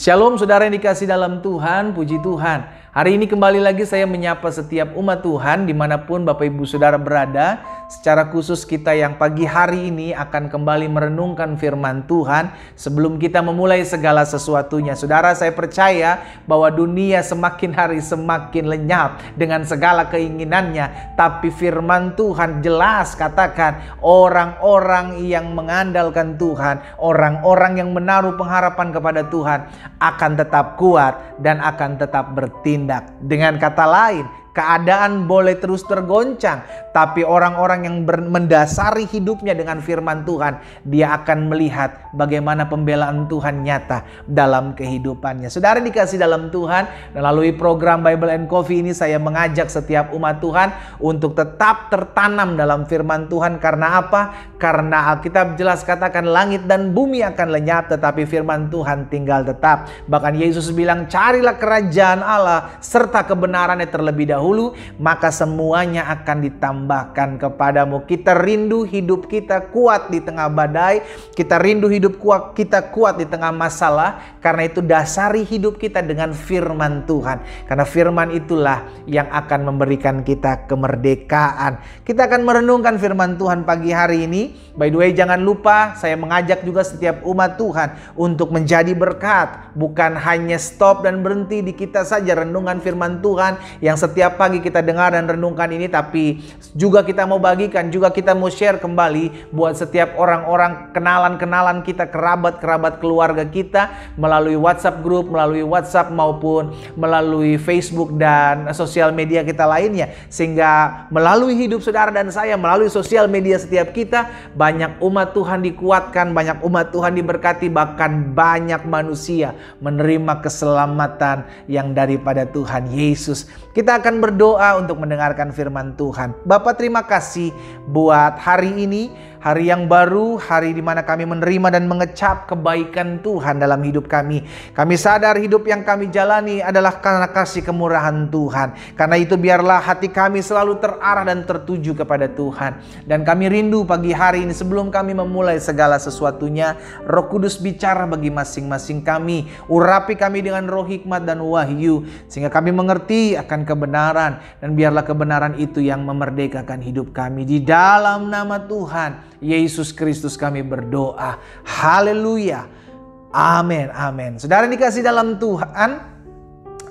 Shalom saudara yang dikasih dalam Tuhan, puji Tuhan. Hari ini kembali lagi saya menyapa setiap umat Tuhan dimanapun Bapak Ibu Saudara berada. Secara khusus kita yang pagi hari ini akan kembali merenungkan firman Tuhan sebelum kita memulai segala sesuatunya. Saudara, saya percaya bahwa dunia semakin hari semakin lenyap dengan segala keinginannya. Tapi firman Tuhan jelas katakan orang-orang yang mengandalkan Tuhan, orang-orang yang menaruh pengharapan kepada Tuhan akan tetap kuat dan akan tetap bertindak. Dengan kata lain, keadaan boleh terus tergoncang, tapi orang-orang yang mendasari hidupnya dengan firman Tuhan, dia akan melihat bagaimana pembelaan Tuhan nyata dalam kehidupannya. Saudara dikasih dalam Tuhan, melalui program Bible and Coffee ini saya mengajak setiap umat Tuhan untuk tetap tertanam dalam firman Tuhan. Karena apa? Karena Alkitab jelas katakan langit dan bumi akan lenyap, tetapi firman Tuhan tinggal tetap. Bahkan Yesus bilang, carilah kerajaan Allah serta kebenarannya terlebih dahulu, maka semuanya akan ditambahkan kepadamu. Kita rindu hidup kita kuat di tengah badai, kita rindu hidup kita kuat di tengah masalah. Karena itu dasari hidup kita dengan firman Tuhan, karena firman itulah yang akan memberikan kita kemerdekaan. Kita akan merenungkan firman Tuhan pagi hari ini. By the way, jangan lupa saya mengajak juga setiap umat Tuhan untuk menjadi berkat. Bukan hanya stop dan berhenti di kita saja renungan firman Tuhan yang setiap pagi kita dengar dan renungkan ini, tapi juga kita mau bagikan, juga kita mau share kembali buat setiap orang-orang, kenalan-kenalan kita, kerabat-kerabat keluarga kita, melalui WhatsApp group, melalui WhatsApp maupun melalui Facebook dan sosial media kita lainnya. Sehingga melalui hidup saudara dan saya, melalui sosial media setiap kita, banyak umat Tuhan dikuatkan, banyak umat Tuhan diberkati, bahkan banyak manusia menerima keselamatan yang daripada Tuhan Yesus. Kita akan berdoa untuk mendengarkan firman Tuhan. Bapa, terima kasih buat hari ini, hari yang baru, hari di mana kami menerima dan mengecap kebaikan Tuhan dalam hidup kami. Kami sadar hidup yang kami jalani adalah karena kasih kemurahan Tuhan. Karena itu biarlah hati kami selalu terarah dan tertuju kepada Tuhan. Dan kami rindu pagi hari ini sebelum kami memulai segala sesuatunya, Roh Kudus bicara bagi masing-masing kami. Urapi kami dengan roh hikmat dan wahyu, sehingga kami mengerti akan kebenaran. Dan biarlah kebenaran itu yang memerdekakan hidup kami. Di dalam nama Tuhan Yesus Kristus kami berdoa. Haleluya. Amin. Amin. Saudara dikasih dalam Tuhan,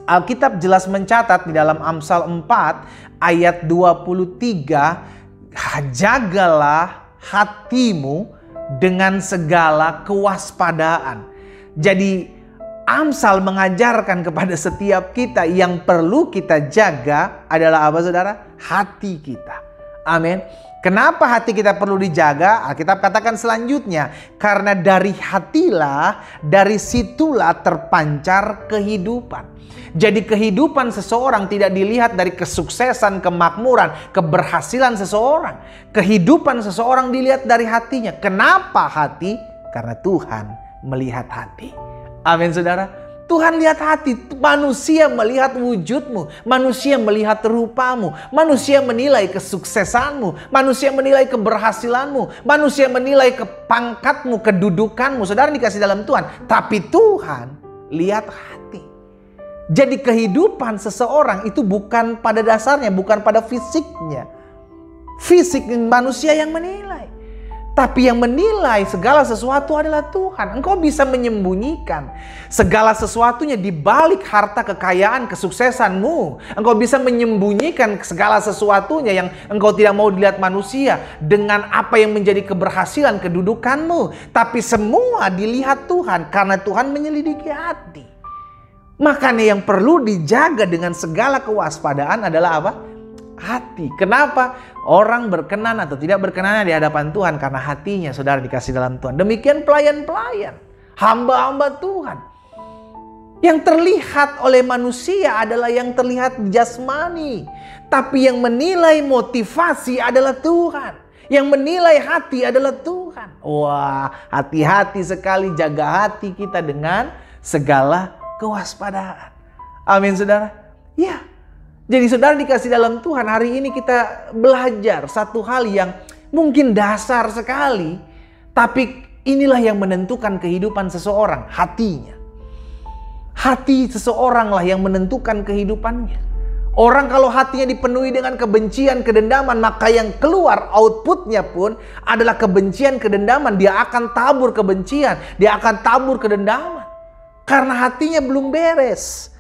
Alkitab jelas mencatat di dalam Amsal 4 ayat 23, jagalah hatimu dengan segala kewaspadaan. Jadi Amsal mengajarkan kepada setiap kita yang perlu kita jaga adalah apa, saudara? Hati kita. Amin. Kenapa hati kita perlu dijaga? Alkitab katakan selanjutnya, karena dari hatilah, dari situlah terpancar kehidupan. Jadi kehidupan seseorang tidak dilihat dari kesuksesan, kemakmuran, keberhasilan seseorang. Kehidupan seseorang dilihat dari hatinya. Kenapa hati? Karena Tuhan melihat hati. Amin, saudara. Tuhan lihat hati, manusia melihat wujudmu, manusia melihat rupamu, manusia menilai kesuksesanmu, manusia menilai keberhasilanmu, manusia menilai kepangkatmu, kedudukanmu. Saudara dikasih dalam Tuhan, tapi Tuhan lihat hati. Jadi kehidupan seseorang itu bukan pada dasarnya, bukan pada fisiknya. Fisik manusia yang menilai. Tapi yang menilai segala sesuatu adalah Tuhan. Engkau bisa menyembunyikan segala sesuatunya di balik harta kekayaan kesuksesanmu. Engkau bisa menyembunyikan segala sesuatunya yang engkau tidak mau dilihat manusia dengan apa yang menjadi keberhasilan kedudukanmu. Tapi semua dilihat Tuhan karena Tuhan menyelidiki hati. Makanya yang perlu dijaga dengan segala kewaspadaan adalah apa? Hati. Kenapa? Orang berkenan atau tidak berkenan di hadapan Tuhan karena hatinya, saudara dikasih dalam Tuhan. Demikian pelayan-pelayan, hamba-hamba Tuhan. Yang terlihat oleh manusia adalah yang terlihat jasmani. Tapi yang menilai motivasi adalah Tuhan. Yang menilai hati adalah Tuhan. Wah, hati-hati sekali, jaga hati kita dengan segala kewaspadaan. Amin, saudara. Ya. Jadi saudara dikasih dalam Tuhan, hari ini kita belajar satu hal yang mungkin dasar sekali, tapi inilah yang menentukan kehidupan seseorang, hatinya. Hati seseoranglah yang menentukan kehidupannya. Orang kalau hatinya dipenuhi dengan kebencian, kedendaman, maka yang keluar outputnya pun adalah kebencian, kedendaman. Dia akan tabur kebencian, dia akan tabur kedendaman. Karena hatinya belum beres.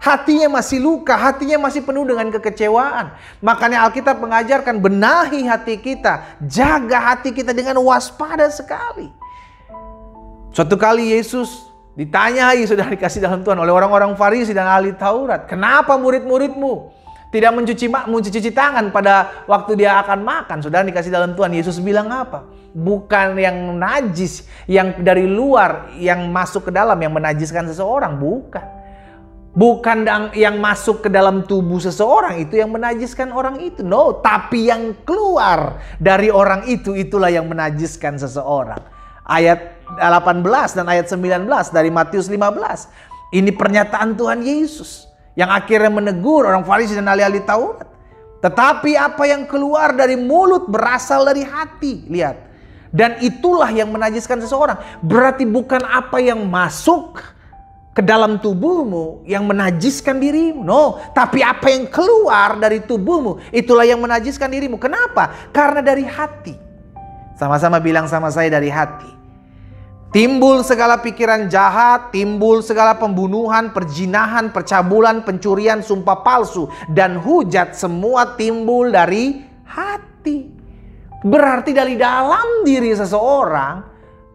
Hatinya masih luka, hatinya masih penuh dengan kekecewaan. Makanya Alkitab mengajarkan benahi hati kita, jaga hati kita dengan waspada sekali. Suatu kali Yesus ditanyai, sudah dikasih dalam Tuhan, oleh orang-orang Farisi dan ahli Taurat, kenapa murid-muridmu tidak mencuci tangan pada waktu dia akan makan? Sudah dikasih dalam Tuhan, Yesus bilang apa? Bukan yang najis, yang dari luar, yang masuk ke dalam, yang menajiskan seseorang. Bukan yang masuk ke dalam tubuh seseorang itu yang menajiskan orang itu. No, tapi yang keluar dari orang itu, itulah yang menajiskan seseorang. Ayat 18 dan ayat 19 dari Matius 15. Ini pernyataan Tuhan Yesus yang akhirnya menegur orang Farisi dan ahli-ahli Taurat. Tetapi apa yang keluar dari mulut berasal dari hati. Lihat. Dan itulah yang menajiskan seseorang. Berarti bukan apa yang masuk ke dalam tubuhmu yang menajiskan dirimu. No, tapi apa yang keluar dari tubuhmu, itulah yang menajiskan dirimu. Kenapa? Karena dari hati. Sama-sama bilang sama saya, dari hati. Timbul segala pikiran jahat, timbul segala pembunuhan, perzinahan, percabulan, pencurian, sumpah palsu, dan hujat, semua timbul dari hati. Berarti dari dalam diri seseorang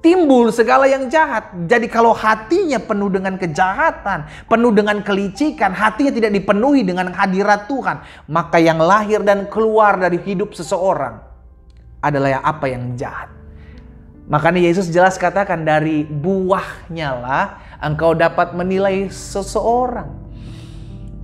timbul segala yang jahat. Jadi kalau hatinya penuh dengan kejahatan, penuh dengan kelicikan, hatinya tidak dipenuhi dengan hadirat Tuhan, maka yang lahir dan keluar dari hidup seseorang adalah apa yang jahat. Makanya Yesus jelas katakan, dari buahnya lah engkau dapat menilai seseorang.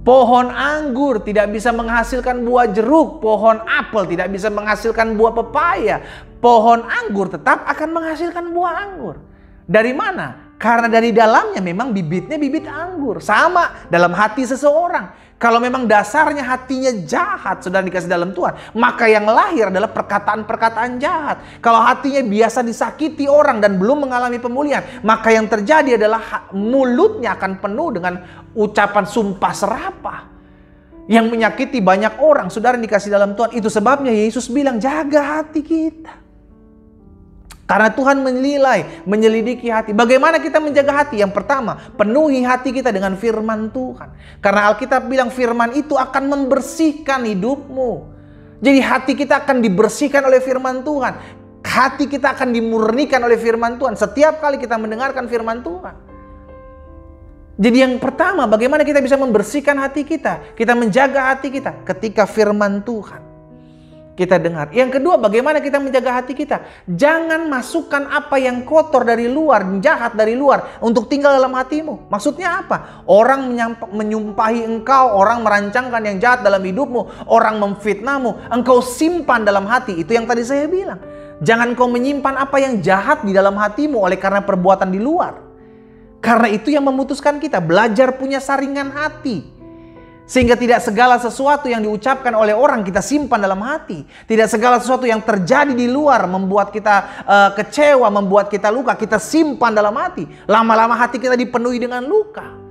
Pohon anggur tidak bisa menghasilkan buah jeruk, pohon apel tidak bisa menghasilkan buah pepaya. Pohon anggur tetap akan menghasilkan buah anggur. Dari mana? Karena dari dalamnya memang bibitnya bibit anggur. Sama dalam hati seseorang. Kalau memang dasarnya hatinya jahat, sudah dikasih dalam Tuhan, maka yang lahir adalah perkataan-perkataan jahat. Kalau hatinya biasa disakiti orang dan belum mengalami pemulihan, maka yang terjadi adalah mulutnya akan penuh dengan ucapan sumpah serapah yang menyakiti banyak orang. Saudara dikasih dalam Tuhan, itu sebabnya Yesus bilang jaga hati kita. Karena Tuhan menilai, menyelidiki hati. Bagaimana kita menjaga hati? Yang pertama, penuhi hati kita dengan firman Tuhan. Karena Alkitab bilang firman itu akan membersihkan hidupmu. Jadi hati kita akan dibersihkan oleh firman Tuhan. Hati kita akan dimurnikan oleh firman Tuhan setiap kali kita mendengarkan firman Tuhan. Jadi yang pertama, bagaimana kita bisa membersihkan hati kita? Kita menjaga hati kita ketika firman Tuhan kita dengar. Yang kedua, bagaimana kita menjaga hati kita? Jangan masukkan apa yang kotor dari luar, jahat dari luar untuk tinggal dalam hatimu. Maksudnya apa? Orang menyumpahi engkau, orang merancangkan yang jahat dalam hidupmu, orang memfitnahmu, engkau simpan dalam hati. Itu yang tadi saya bilang. Jangan kau menyimpan apa yang jahat di dalam hatimu oleh karena perbuatan di luar. Karena itu yang memutuskan kita belajar punya saringan hati. Sehingga tidak segala sesuatu yang diucapkan oleh orang kita simpan dalam hati. Tidak segala sesuatu yang terjadi di luar membuat kita kecewa, membuat kita luka, kita simpan dalam hati. Lama-lama hati kita dipenuhi dengan luka.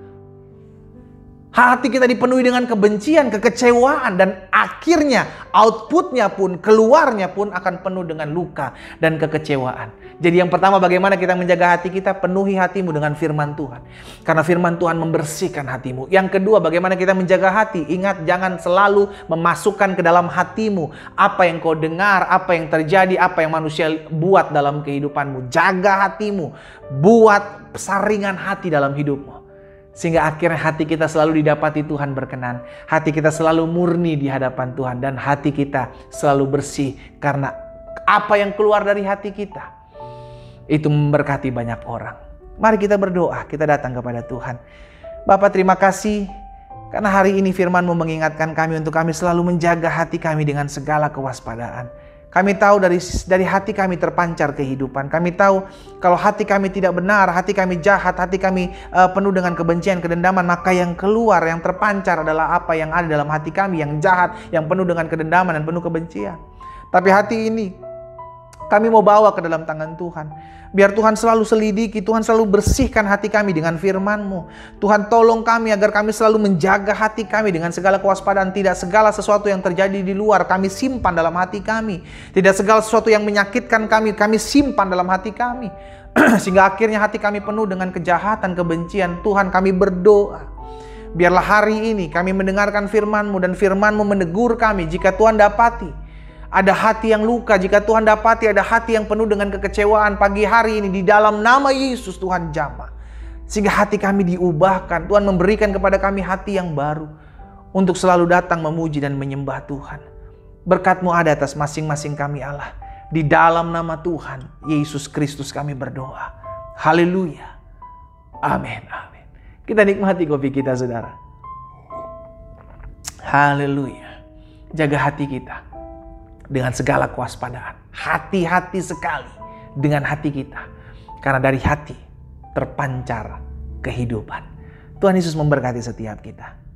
Hati kita dipenuhi dengan kebencian, kekecewaan, dan akhirnya outputnya pun, keluarnya pun akan penuh dengan luka dan kekecewaan. Jadi yang pertama, bagaimana kita menjaga hati kita? Penuhi hatimu dengan firman Tuhan. Karena firman Tuhan membersihkan hatimu. Yang kedua, bagaimana kita menjaga hati? Ingat, jangan selalu memasukkan ke dalam hatimu apa yang kau dengar, apa yang terjadi, apa yang manusia buat dalam kehidupanmu. Jaga hatimu. Buat saringan hati dalam hidupmu. Sehingga akhirnya hati kita selalu didapati Tuhan berkenan. Hati kita selalu murni di hadapan Tuhan. Dan hati kita selalu bersih. Karena apa yang keluar dari hati kita, itu memberkati banyak orang. Mari kita berdoa, kita datang kepada Tuhan. Bapa, terima kasih. Karena hari ini firman-Mu mengingatkan kami untuk kami selalu menjaga hati kami dengan segala kewaspadaan. Kami tahu dari hati kami terpancar kehidupan. Kami tahu kalau hati kami tidak benar, hati kami jahat, hati kami penuh dengan kebencian, kedendaman, maka yang keluar, yang terpancar adalah apa yang ada dalam hati kami, yang jahat, yang penuh dengan kedendaman dan penuh kebencian. Tapi hati ini Kami mau bawa ke dalam tangan Tuhan. Biar Tuhan selalu selidiki, Tuhan selalu bersihkan hati kami dengan firman-Mu. Tuhan tolong kami agar kami selalu menjaga hati kami dengan segala kewaspadaan. Tidak segala sesuatu yang terjadi di luar kami simpan dalam hati kami. Tidak segala sesuatu yang menyakitkan kami simpan dalam hati kami. Sehingga akhirnya hati kami penuh dengan kejahatan, kebencian. Tuhan, kami berdoa, biarlah hari ini kami mendengarkan firman-Mu dan firman-Mu menegur kami. Jika Tuhan dapati ada hati yang luka, jika Tuhan dapati ada hati yang penuh dengan kekecewaan, pagi hari ini di dalam nama Yesus Tuhan jamah. Sehingga hati kami diubahkan. Tuhan memberikan kepada kami hati yang baru untuk selalu datang memuji dan menyembah Tuhan. Berkat-Mu ada atas masing-masing kami Allah. Di dalam nama Tuhan Yesus Kristus kami berdoa. Haleluya. Amin. Amin. Kita nikmati kopi kita, saudara. Haleluya. Jaga hati kita dengan segala kewaspadaan. Hati-hati sekali dengan hati kita. Karena dari hati terpancar kehidupan. Tuhan Yesus memberkati setiap kita.